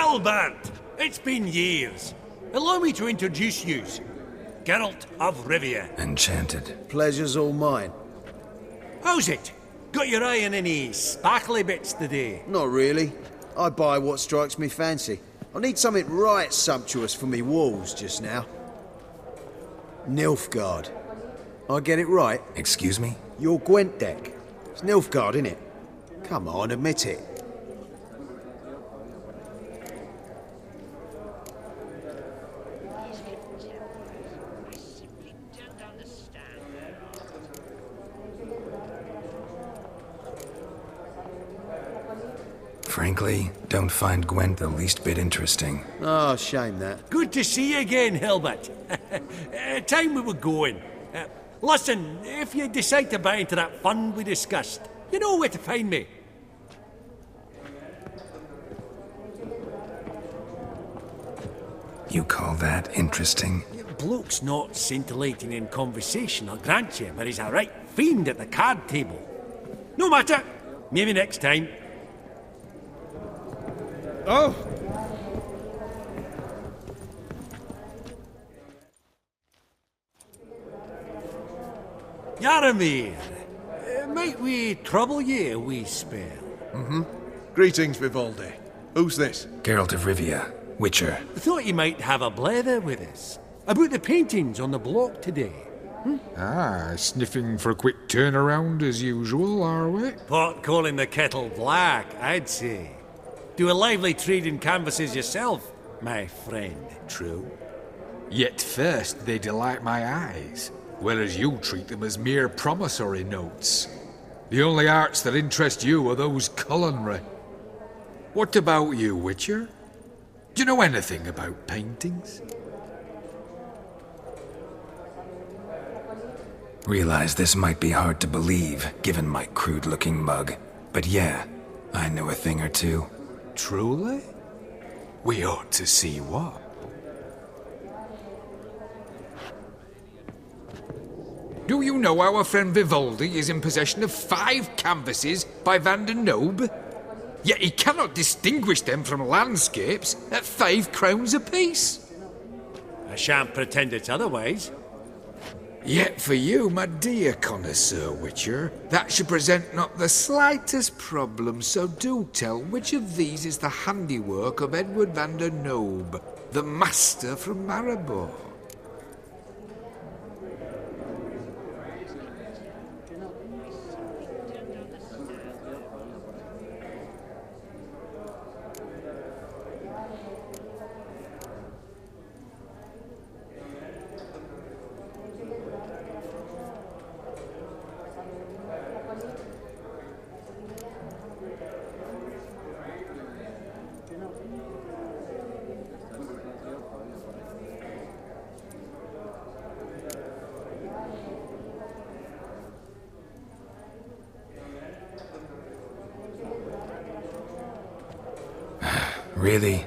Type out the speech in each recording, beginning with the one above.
Albert! It's been years. Allow me to introduce you. Geralt of Rivia. Enchanted. Pleasure's all mine. How's it? Got your eye on any sparkly bits today? Not really. I buy what strikes me fancy. I need something right sumptuous for me walls just now. Nilfgaard. I get it right? Excuse me? Your Gwent deck. It's Nilfgaard, innit? Come on, admit it. Frankly, don't find Gwent the least bit interesting. Oh, shame that. Good to see you again, Hilbert. Time we were going. Listen, if you decide to buy into that fund we discussed, you know where to find me. You call that interesting? Bloke's not scintillating in conversation, I'll grant you, but he's a right fiend at the card table. No matter. Maybe next time. Oh! Yaramir, might we trouble ye a wee spell? Greetings, Vivaldi. Who's this? Geralt of Rivia, Witcher. Thought you might have a blether with us. About the paintings on the block today. Ah, sniffing for a quick turnaround as usual, are we? Pot calling the kettle black, I'd say. Do a lively trade in canvases yourself, my friend. True. Yet first they delight my eyes, whereas you treat them as mere promissory notes. The only arts that interest you are those culinary. What about you, Witcher? Do you know anything about paintings? Realize this might be hard to believe, given my crude-looking mug. But yeah, I know a thing or two. Truly? We ought to see what. Do you know our friend Vivaldi is in possession of 5 canvases by Van der Nobe? Yet he cannot distinguish them from landscapes at 5 crowns apiece. I shan't pretend it's otherwise. Yet for you, my dear connoisseur Witcher, that should present not the slightest problem, so do tell which of these is the handiwork of Edward van der Nobe, the master from Maribor. Really?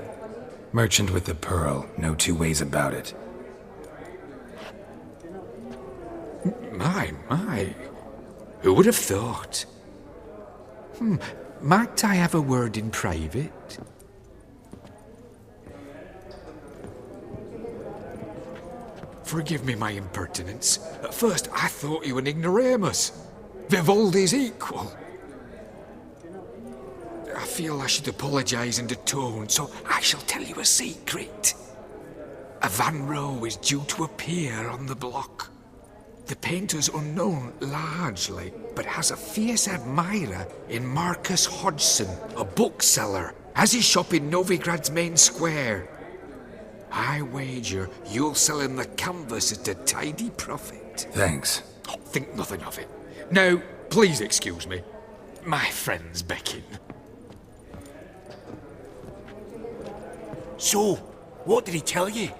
Merchant with the pearl, no two ways about it. My. Who would have thought? Might I have a word in private? Forgive me my impertinence. At first I thought you an ignoramus. Vivaldi's equal. I feel I should apologize and atone, so I shall tell you a secret. A Van Row is due to appear on the block. The painter's unknown largely, but has a fierce admirer in Marcus Hodgson, a bookseller, has his shop in Novigrad's main square. I wager you'll sell him the canvas at a tidy profit. Thanks. Oh, think nothing of it. Now, please excuse me. My friend's becking. So, what did he tell you?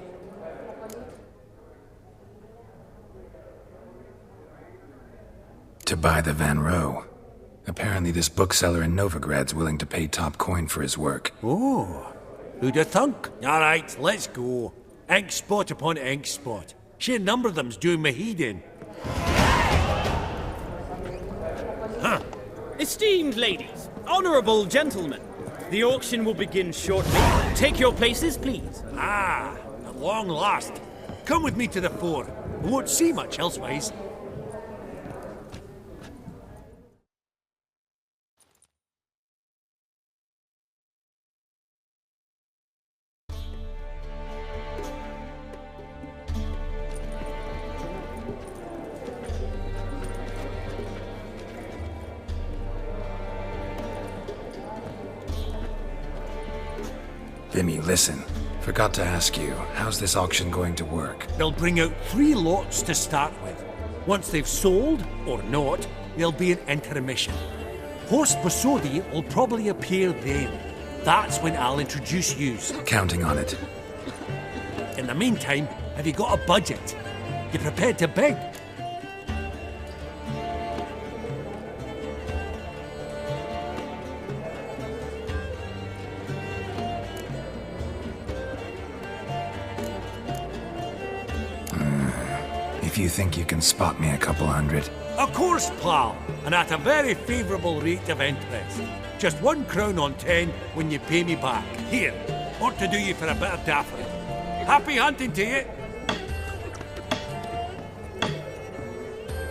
To buy the Van Row. Apparently this bookseller in Novigrad's willing to pay top coin for his work. Oh, who'd have thunk? All right, let's go. Ink spot upon ink spot. Sheer number of them's doing my head in. Esteemed ladies, honourable gentlemen, The auction will begin shortly. Take your places, please. Ah, at long last. Come with me to the fore. We won't see much elsewise. Vimy, listen. Forgot to ask you, how's this auction going to work? They'll bring out 3 lots to start with. Once they've sold, or not, there'll be an intermission. Horse Borsodi will probably appear then. That's when I'll introduce yous. Counting on it. In the meantime, have you got a budget? You prepared to beg? If you think you can spot me a couple hundred. Of course, pal, and at a very favourable rate of interest. Just 1 crown on 10 when you pay me back. Here, ought to do you for a bit of daffodil. Happy hunting to you.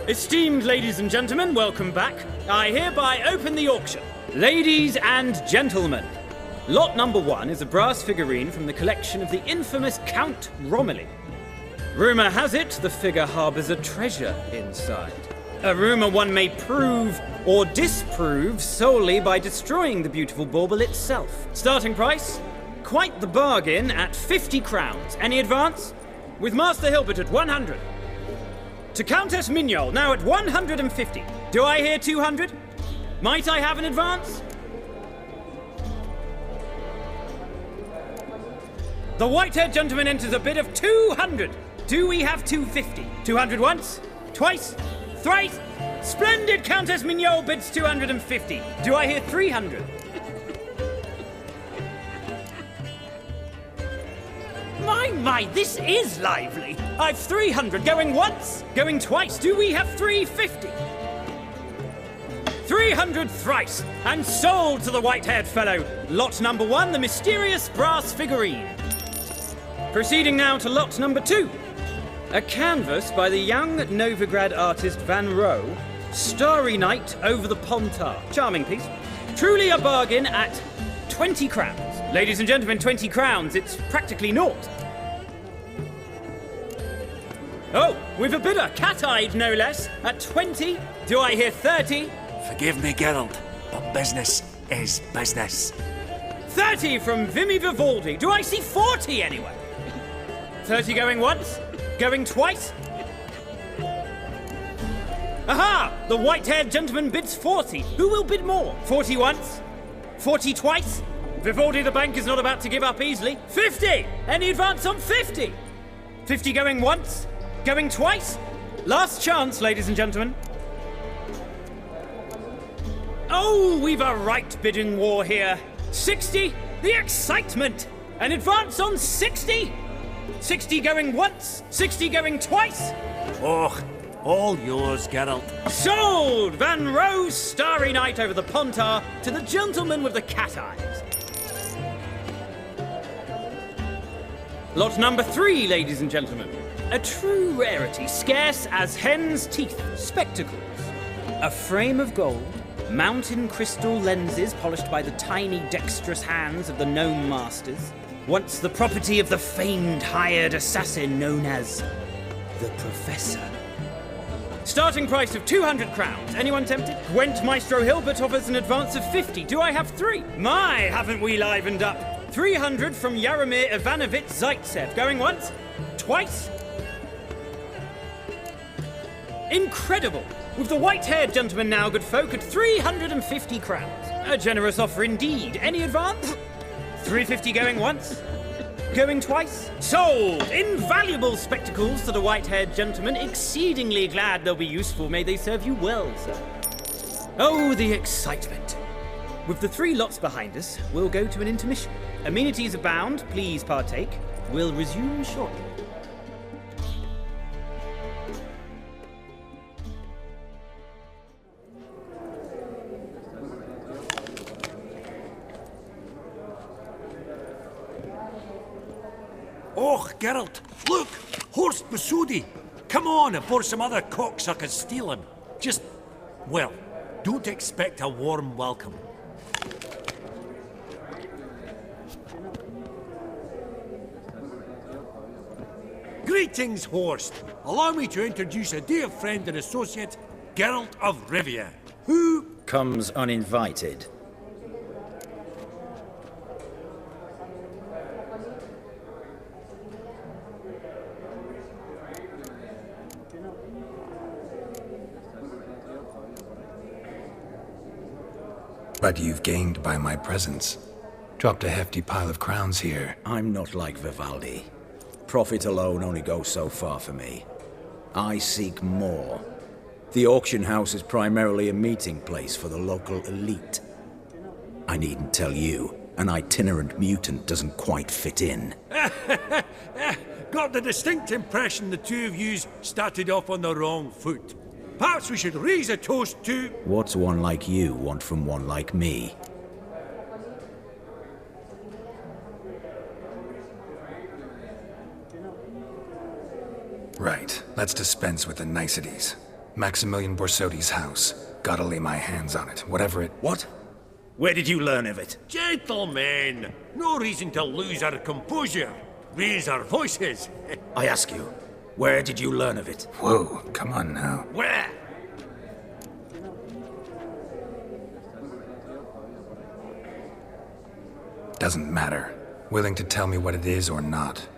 Esteemed ladies and gentlemen, welcome back. I hereby open the auction. Ladies and gentlemen, lot number 1 is a brass figurine from the collection of the infamous Count Romilly. Rumour has it the figure harbours a treasure inside. A rumour one may prove or disprove solely by destroying the beautiful bauble itself. Starting price? Quite the bargain at 50 crowns. Any advance? With Master Hilbert at 100. To Countess Mignol, now at 150. Do I hear 200? Might I have an advance? The white-haired gentleman enters a bid of 200. Do we have 250? 200 once? Twice? Thrice? Splendid! Countess Mignol bids 250. Do I hear 300? My, this is lively. I've 300. Going once? Going twice? Do we have 350? 300 thrice, and sold to the white-haired fellow. Lot number 1, the mysterious brass figurine. Proceeding now to lot number 2. A canvas by the young Novigrad artist Van Rohe, Starry Night over the Pontar. Charming piece. Truly a bargain at 20 crowns. Ladies and gentlemen, 20 crowns, it's practically naught. Oh, we've a bidder, cat-eyed no less, at 20. Do I hear 30? Forgive me, Geralt, but business is business. 30 from Vimy Vivaldi. Do I see 40 anyway? 30 going once? Going twice? Aha! The white-haired gentleman bids 40. Who will bid more? 40 once? 40 twice? Vivaldi the bank is not about to give up easily. 50! Any advance on 50? 50 going once? Going twice? Last chance, ladies and gentlemen. Oh, we've a right bidding war here. 60? The excitement! An advance on 60? 60 going once? 60 going twice? Oh, all yours, Geralt. Sold! Van Rohe's Starry Night over the Pontar to the gentleman with the cat eyes. Lot number 3, ladies and gentlemen. A true rarity, scarce as hen's teeth. Spectacles. A frame of gold, mountain crystal lenses polished by the tiny dexterous hands of the gnome masters. Once the property of the famed hired assassin known as the Professor. Starting price of 200 crowns. Anyone tempted? Gwent Maestro Hilbert offers an advance of 50. Do I have 3? My, haven't we livened up? 300 from Yaromir Ivanovich Zaitsev. Going once? Twice? Incredible! With the white-haired gentleman now, good folk, at 350 crowns. A generous offer indeed. Any advance? 350 going once? Going twice? Sold! Invaluable spectacles to the white-haired gentleman. Exceedingly glad they'll be useful. May they serve you well, sir. Oh, the excitement. With the 3 lots behind us, we'll go to an intermission. Amenities abound. Please partake. We'll resume shortly. Oh, Geralt, look! Horse Borsodi! Come on, before some other cocksuckers steal him. Just, well, don't expect a warm welcome. Greetings, Horst. Allow me to introduce a dear friend and associate, Geralt of Rivia, who... comes uninvited. But you've gained by my presence. Dropped a hefty pile of crowns here. I'm not like Vivaldi. Profit alone only goes so far for me. I seek more. The auction house is primarily a meeting place for the local elite. I needn't tell you, an itinerant mutant doesn't quite fit in. Got the distinct impression the two of yous started off on the wrong foot. Perhaps we should raise a toast to... What's one like you want from one like me? Right, let's dispense with the niceties. Maximilian Borsodi's house. Gotta lay my hands on it, whatever it... What? Where did you learn of it? Gentlemen, no reason to lose our composure. Raise our voices. I ask you, where did you learn of it? Whoa, come on now. Where? Doesn't matter. Willing to tell me what it is or not?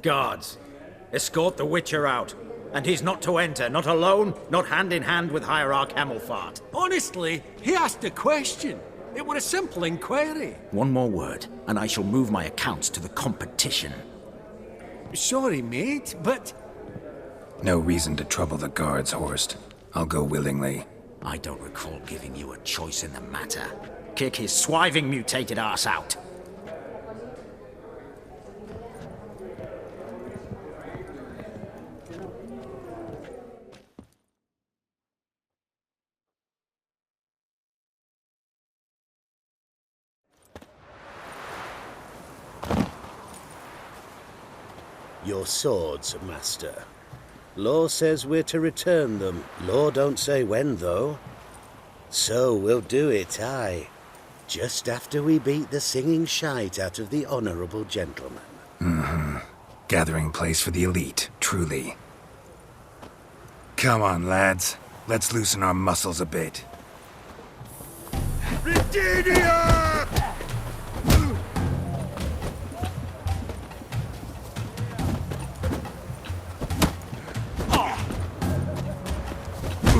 Guards, escort the Witcher out. And he's not to enter, not alone, not hand in hand with Hierarch Hamelfart. Honestly, he asked a question. It were a simple inquiry. One more word, and I shall move my accounts to the competition. Sorry, mate, but... No reason to trouble the guards, Horst. I'll go willingly. I don't recall giving you a choice in the matter. Kick his swiving mutated ass out. Your swords, Master. Law says we're to return them. Law don't say when, though. So we'll do it, aye. Just after we beat the singing shite out of the honourable gentleman. Mm-hmm. Gathering place for the elite, truly. Come on, lads. Let's loosen our muscles a bit.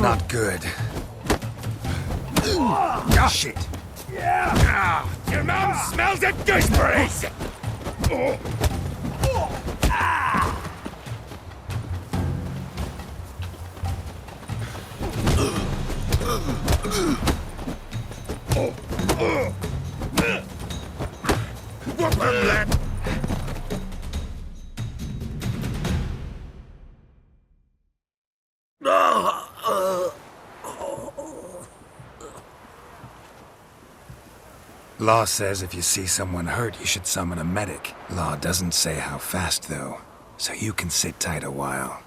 Not good. Shit. Your mouth smells of gooseberries! What the lad? Law says if you see someone hurt, you should summon a medic. Law doesn't say how fast, though, so you can sit tight a while.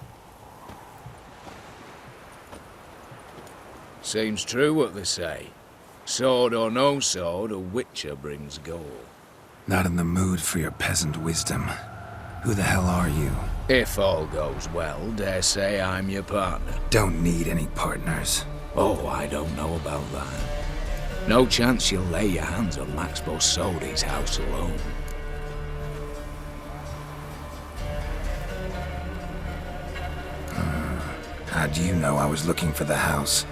Seems true what they say. Sword or no sword, a witcher brings gold. Not in the mood for your peasant wisdom. Who the hell are you? If all goes well, dare say I'm your partner. Don't need any partners. Oh, I don't know about that. No chance you'll lay your hands on Max Borsodi's house alone. How do you know I was looking for the house?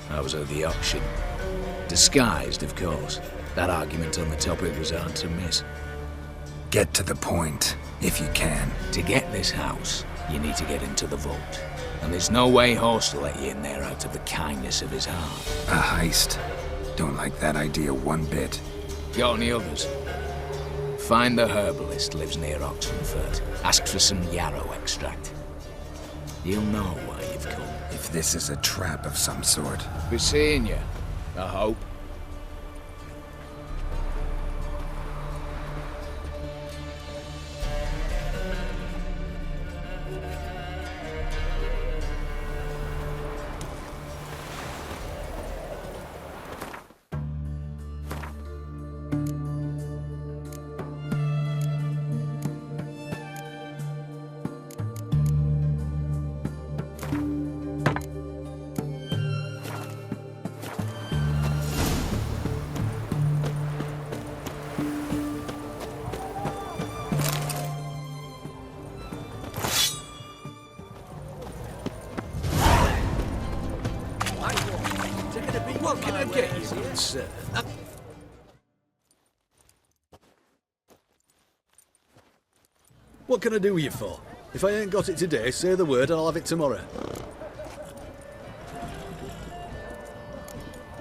I was at the auction. Disguised, of course. That argument on the topic was hard to miss. Get to the point, if you can. To get this house, you need to get into the vault. And there's no way Horst will let you in there out of the kindness of his heart. A heist? Don't like that idea one bit. Got any others? Find the herbalist lives near Oxenfurt. Ask for some yarrow extract. You'll know why you've come. If this is a trap of some sort. Be seeing you, I hope. What can I get you, good sir? What can I do you for? If I ain't got it today, say the word and I'll have it tomorrow.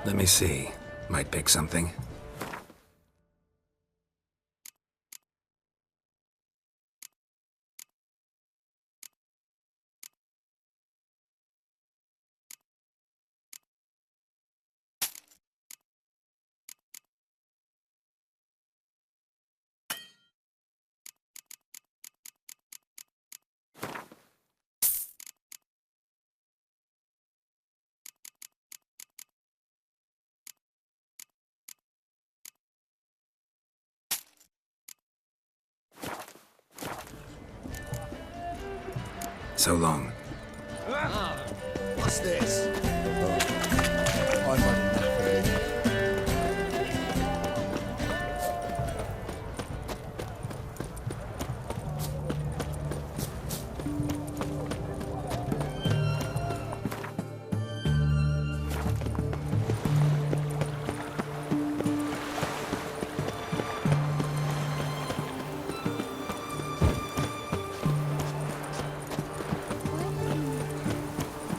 Let me see. Might pick something. So long. What's this?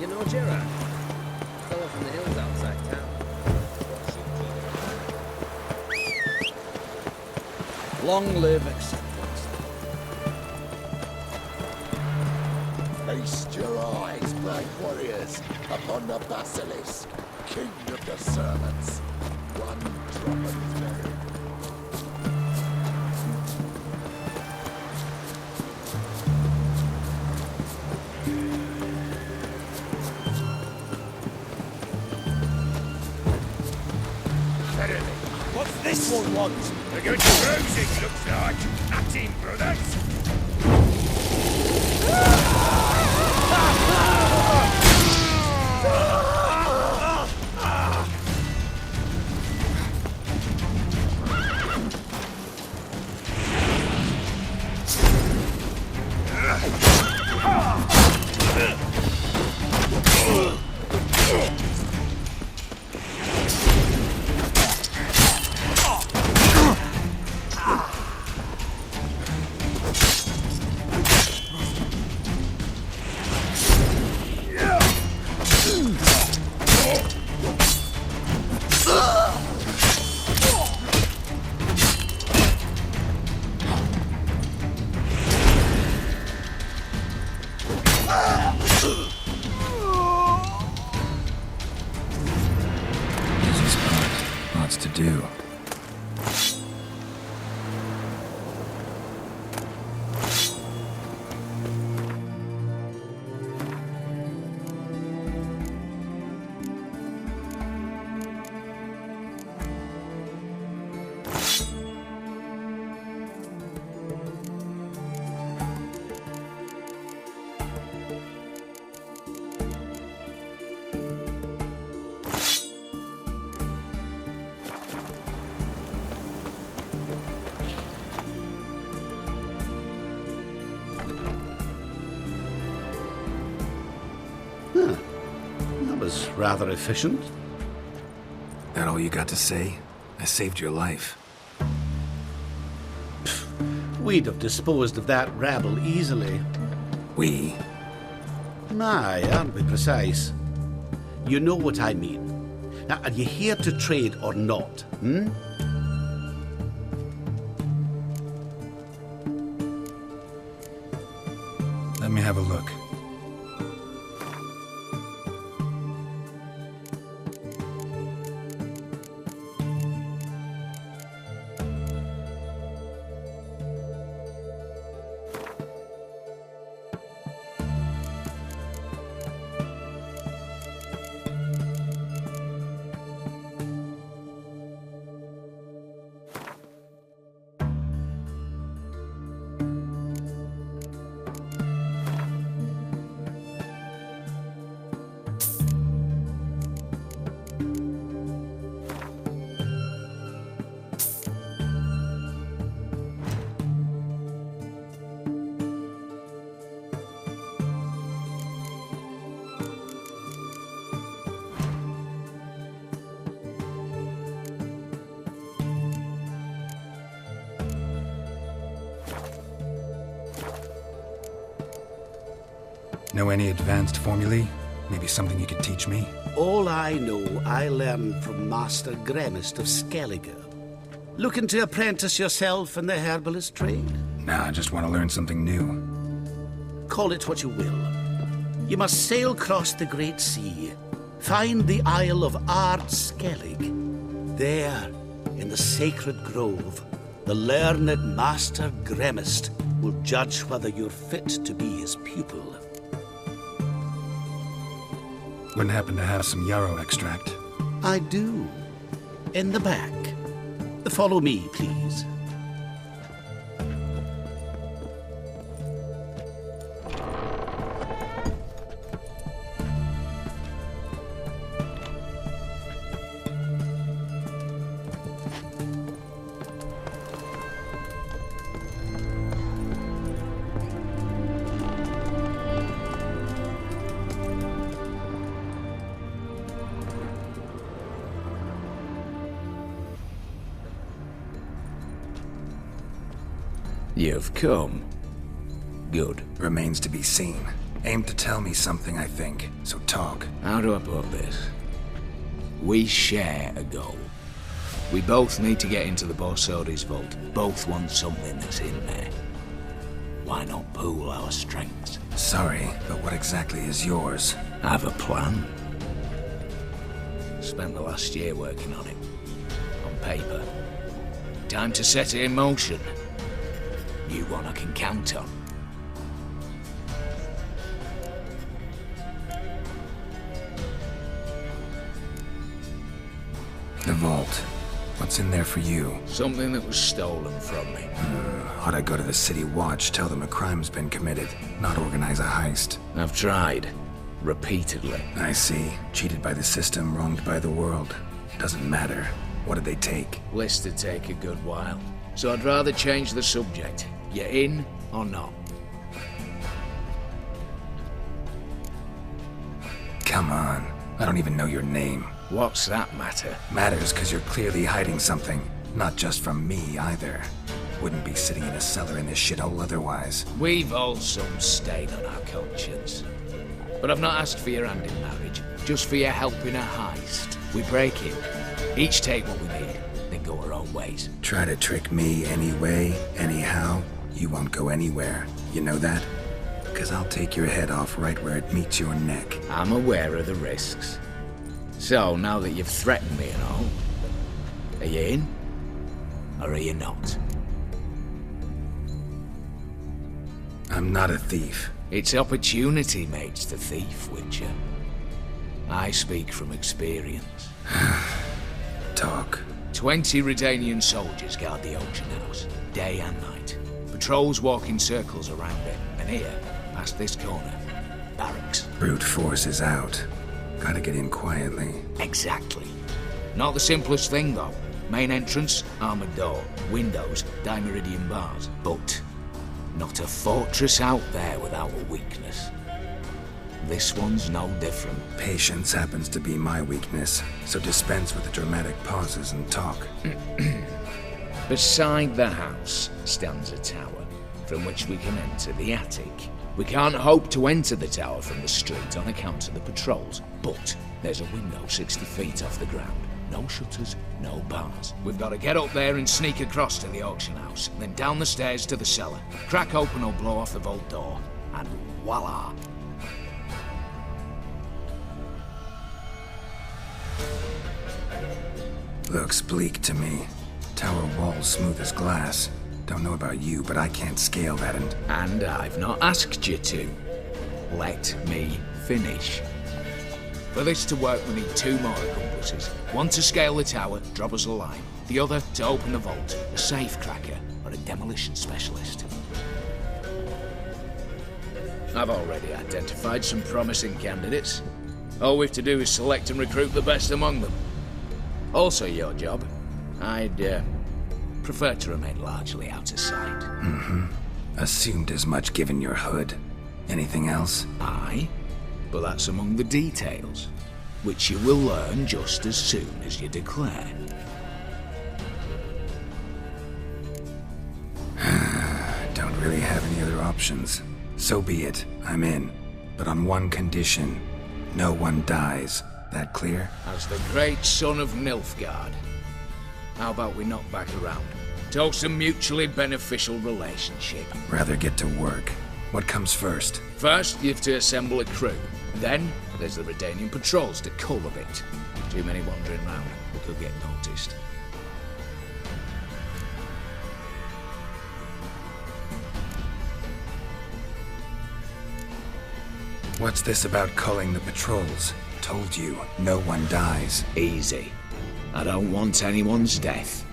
You know Geralt? Fellow from the hills outside town. Long live acceptance. Feast your eyes, brave warriors, upon the basilisk, king of the servants. One drop of his venom. What's this one want? A good bruising, looks like. At him, brothers. Busy spot. Lots to do. That was rather efficient. That all you got to say? I saved your life. We'd have disposed of that rabble easily. We? Aye, aren't we precise? You know what I mean. Now, are you here to trade or not, hmm? Let me have a look. Know any advanced formulae? Maybe something you could teach me? All I know, I learned from Master Gremist of Skellige. Looking to apprentice yourself in the herbalist trade? Nah, I just want to learn something new. Call it what you will. You must sail across the Great Sea, find the Isle of Ard Skellig. There, in the sacred grove, the learned Master Gremist will judge whether you're fit to be his pupil. Wouldn't happen to have some yarrow extract? I do. In the back. Follow me, please. You've come. Good. Remains to be seen. Aim to tell me something, I think. So talk. How do I put this? We share a goal. We both need to get into the Borsodi's vault. Both want something that's in there. Why not pool our strengths? Sorry, but what exactly is yours? I have a plan. Spent the last year working on it. On paper. Time to set it in motion. You one I can count on. The vault. What's in there for you? Something that was stolen from me. Ought I go to the city watch, tell them a crime's been committed, not organize a heist? I've tried. Repeatedly. I see. Cheated by the system, wronged by the world. Doesn't matter. What did they take? List to take a good while. So I'd rather change the subject. You in or not? Come on. I don't even know your name. What's that matter? Matters because you're clearly hiding something. Not just from me, either. Wouldn't be sitting in a cellar in this shithole otherwise. We've all some stain on our conscience. But I've not asked for your hand in marriage. Just for your help in a heist. We break in. Each take what we need, then go our own ways. Try to trick me anyway, anyhow. You won't go anywhere. You know that? Because I'll take your head off right where it meets your neck. I'm aware of the risks. So, now that you've threatened me and all, are you in? Or are you not? I'm not a thief. It's opportunity makes the thief, Witcher. I speak from experience. Talk. 20 Redanian soldiers guard the auction house, day and night. Patrols walk in circles around it, and here, past this corner, barracks. Brute force is out. Gotta get in quietly. Exactly. Not the simplest thing, though. Main entrance, armored door, windows, dimeridian bars. But not a fortress out there without a weakness. This one's no different. Patience happens to be my weakness, so dispense with the dramatic pauses and talk. Beside the house stands a tower, from which we can enter the attic. We can't hope to enter the tower from the street on account of the patrols, but there's a window 60 feet off the ground. No shutters, no bars. We've got to get up there and sneak across to the auction house, then down the stairs to the cellar, crack open or blow off the vault door, and voila! Looks bleak to me. Tower walls smooth as glass. Don't know about you, but I can't scale that And I've not asked you to. Let me finish. For this to work, we need 2 more accomplices. One to scale the tower, drop us a line. The other to open the vault, a safe cracker or a demolition specialist. I've already identified some promising candidates. All we have to do is select and recruit the best among them. Also your job. I'd prefer to remain largely out of sight. Assumed as much given your hood. Anything else? Aye, but that's among the details, which you will learn just as soon as you declare. Don't really have any other options. So be it. I'm in. but on one condition. No one dies. That clear? As the great son of Nilfgaard. How about we knock back around? Toast a mutually beneficial relationship. Rather get to work. What comes first? First, you have to assemble a crew. Then, there's the Redanian patrols to cull a bit. Too many wandering round. We could get noticed. What's this about culling the patrols? Told you, no one dies. Easy. I don't want anyone's death.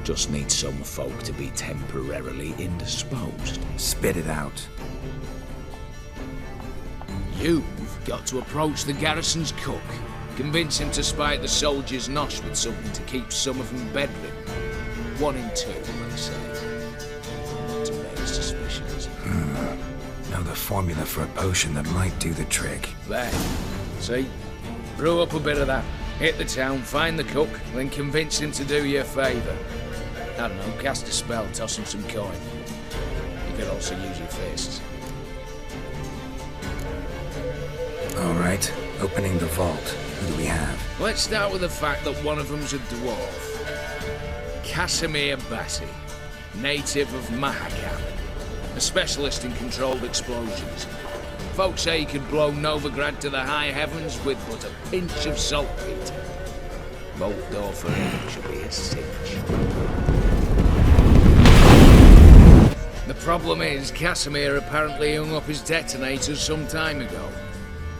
Just need some folk to be temporarily indisposed. Spit it out. You've got to approach the garrison's cook. Convince him to spite the soldiers' nosh with something to keep some of them bedridden. 1 in 2, let's say. Not to raise suspicions. Know the formula for a potion that might do the trick. There. See? Brew up a bit of that. Hit the town, find the cook, then convince him to do you a favour. I don't know, cast a spell, toss him some coin. You could also use your fists. Alright, opening the vault. Who do we have? Let's start with the fact that one of them's a dwarf. Casimir Bassi, native of Mahakam. A specialist in controlled explosions. Folks say he could blow Novigrad to the high heavens with but a pinch of saltpeter. Bolt door for him should be a cinch. The problem is, Casimir apparently hung up his detonators some time ago.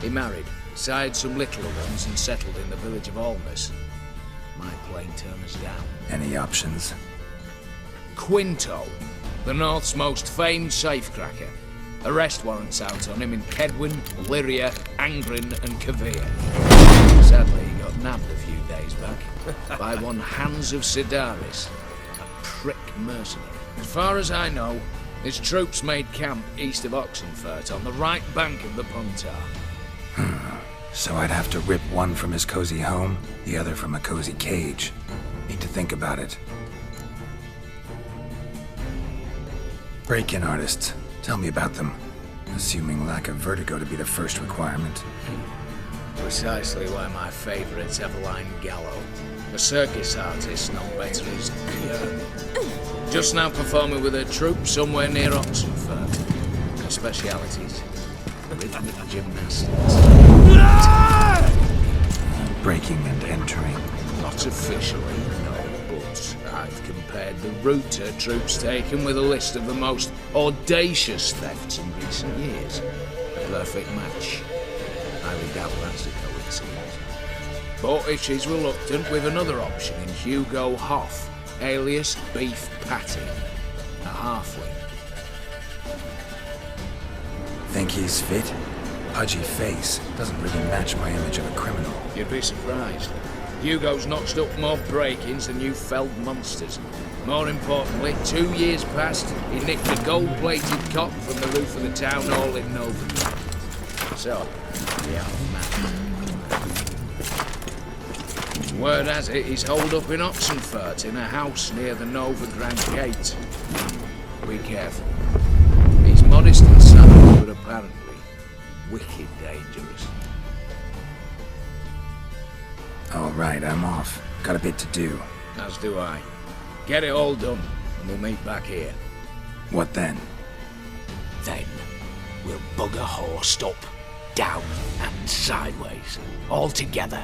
He married, sired some littler ones, and settled in the village of Almas. Might plain turn us down. Any options? Quinto, the North's most famed safecracker. Arrest warrants out on him in Kedwin, Lyria, Angrin, and Kavir. Sadly, he got nabbed a few days back by one Hans of Sidaris, a prick mercenary. As far as I know, his troops made camp east of Oxenfurt on the right bank of the Puntar. So I'd have to rip one from his cozy home, the other from a cozy cage. Need to think about it. Break-in artists. Tell me about them. Assuming lack of vertigo to be the first requirement. Precisely why my favourite's Eveline Gallo, a circus artist known better as Björn. Just now performing with her troupe somewhere near Oxenfurt. Her specialities: rhythmic gymnastics. Breaking and entering. Not officially, no, but I've compared the route her troops taken with a list of the most audacious thefts in recent years. A perfect match. Highly doubt that's a coincidence. But if she's reluctant, with another option in Hugo Hoff, alias Beef Patty, a halfling. Think he's fit? Pudgy face doesn't really match my image of a criminal. You'd be surprised. Hugo's notched up more break-ins than you felled monsters. More importantly, 2 years past, he nicked a gold-plated cot from the roof of the town hall in Novigrad. So, yeah, man. Word has it, he's holed up in Oxenfurt in a house near the Novigrad gate. Be careful. He's modest and savage, but apparently wicked dangerous. All right, I'm off. Got a bit to do. As do I. Get it all done, and we'll meet back here. What then? Then, we'll bugger horsed up, down and sideways, all together.